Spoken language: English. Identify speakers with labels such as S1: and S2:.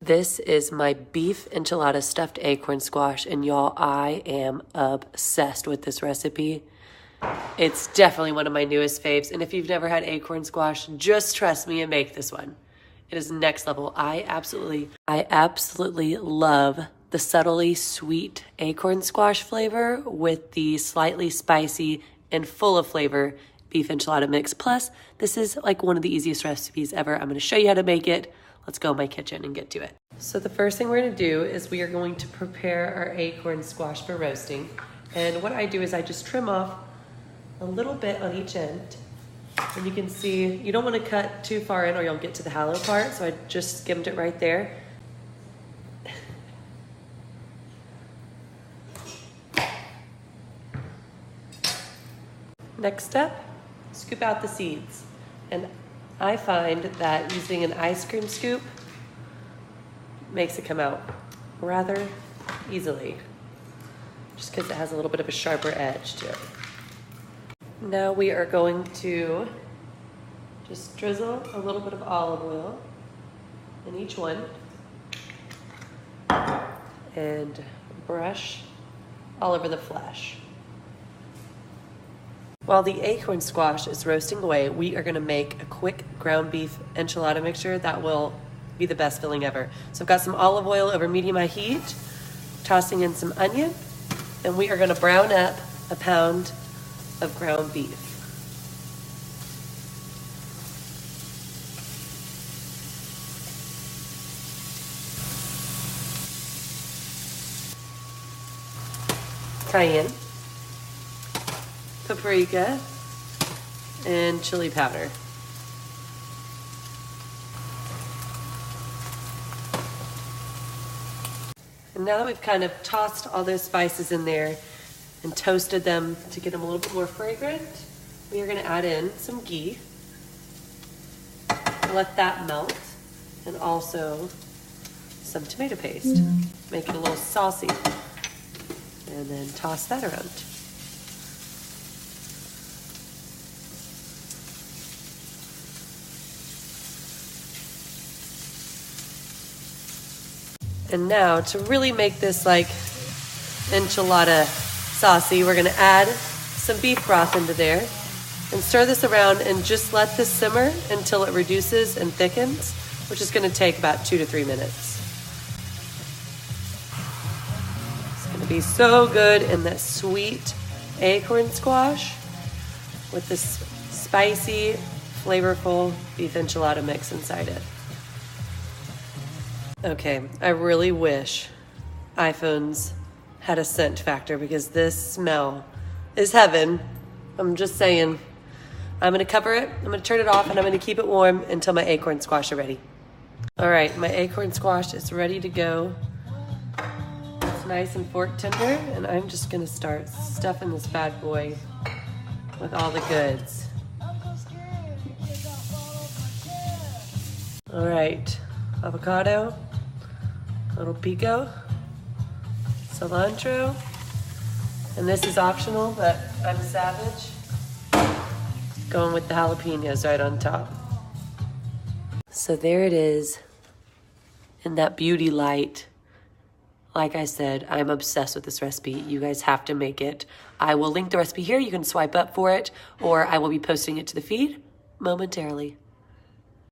S1: This is my beef enchilada stuffed acorn squash, and y'all, I am obsessed with this recipe. It's definitely one of my newest faves, and if you've never had acorn squash, just trust me and make this one. It is next level. I absolutely love the subtly sweet acorn squash flavor with the slightly spicy and full of flavor beef enchilada mix. Plus, this is like one of the easiest recipes ever. I'm going to show you how to make it. Let's go in my kitchen and get to it. So the first thing we're going to do is we are going to prepare our acorn squash for roasting. And what I do is I just trim off a little bit on each end. And you can see, you don't want to cut too far in or you'll get to the hollow part. So I just skimmed it right there. Next step, scoop out the seeds. And I find that using an ice cream scoop makes it come out rather easily, just because it has a little bit of a sharper edge to it. Now we are going to just drizzle a little bit of olive oil in each one and brush all over the flesh. While the acorn squash is roasting away, we are gonna make a quick ground beef enchilada mixture that will be the best filling ever. So I've got some olive oil over medium high heat, tossing in some onion, and we are gonna brown up a pound of ground beef. Cayenne, paprika, and chili powder. And now that we've kind of tossed all those spices in there and toasted them to get them a little bit more fragrant, we are going to add in some ghee. Let that melt, and also some tomato paste. Make it a little saucy. And then toss that around. And now to really make this like enchilada saucy, we're gonna add some beef broth into there and stir this around and just let this simmer until it reduces and thickens, which is gonna take about 2 to 3 minutes. It's gonna be so good in that sweet acorn squash with this spicy, flavorful beef enchilada mix inside it. Okay, I really wish iPhones had a scent factor because this smell is heaven. I'm just saying. I'm gonna cover it, I'm gonna turn it off, and I'm gonna keep it warm until my acorn squash are ready. All right, my acorn squash is ready to go. It's nice and fork tender, and I'm just gonna start stuffing this bad boy with all the goods. All right, avocado, a little pico, cilantro, and this is optional, but I'm a savage. Going with the jalapenos right on top. So there it is in that beauty light. Like I said, I'm obsessed with this recipe. You guys have to make it. I will link the recipe here. You can swipe up for it, or I will be posting it to the feed momentarily.